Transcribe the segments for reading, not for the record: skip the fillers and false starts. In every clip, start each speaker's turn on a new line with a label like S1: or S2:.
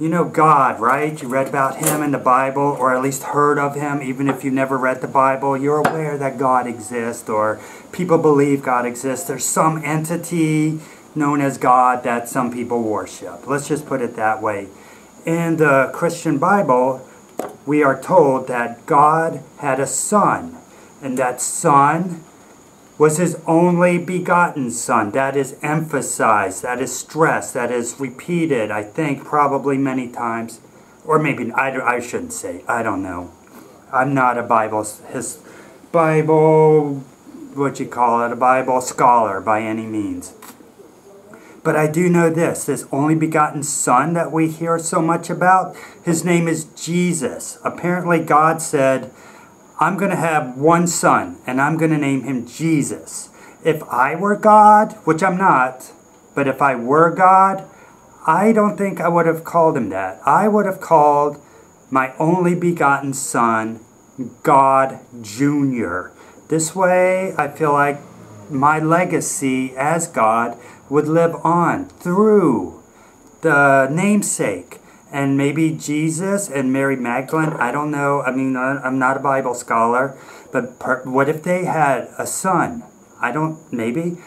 S1: You know God, right? You read about Him in the Bible, or at least heard of Him. Even if you never read the Bible, you're aware that God exists, or people believe God exists. There's some entity known as God that some people worship. Let's just put it that way. In the Christian Bible, we are told that God had a son, and that son was His only begotten Son. That is emphasized, that is stressed, that is repeated, I think, probably many times. Or maybe, I shouldn't say, I don't know. I'm not a Bible scholar by any means. But I do know this only begotten Son that we hear so much about, His name is Jesus. Apparently God said, I'm going to have one son, and I'm going to name him Jesus. If I were God, which I'm not, but if I were God, I don't think I would have called him that. I would have called my only begotten Son God Jr. This way, I feel like my legacy as God would live on through the namesake. And maybe Jesus and Mary Magdalene, I don't know. I mean, I'm not a Bible scholar. But what if they had a son? Maybe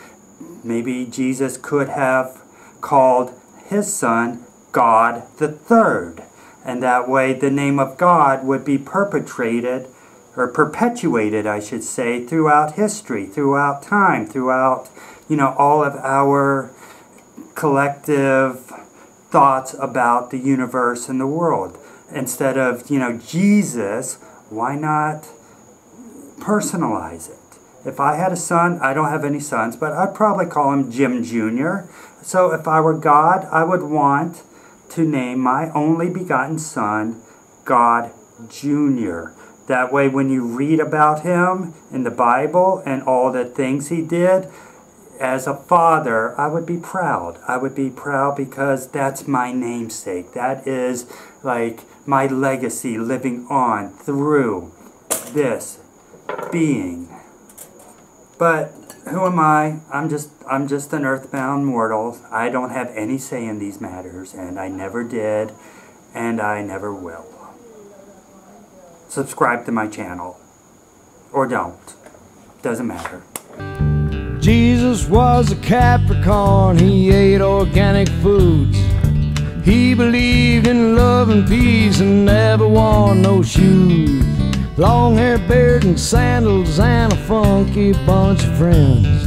S1: Jesus could have called his son God the Third. And that way the name of God would be perpetuated, I should say, throughout history, throughout time, throughout, all of our collective thoughts about the universe and the world. Instead of, Jesus, why not personalize it? If I had a son, I don't have any sons, but I'd probably call him Jim Jr. So if I were God, I would want to name my only begotten Son God Jr. That way when you read about him in the Bible and all the things he did, as a father, I would be proud. I would be proud because that's my namesake. That is like my legacy living on through this being. But who am I? I'm just an earthbound mortal. I don't have any say in these matters, and I never did, and I never will. Subscribe to my channel. Or don't. Doesn't matter.
S2: Jesus was a Capricorn, he ate organic foods. He believed in love and peace and never wore no shoes. Long hair, beard and sandals and a funky bunch of friends.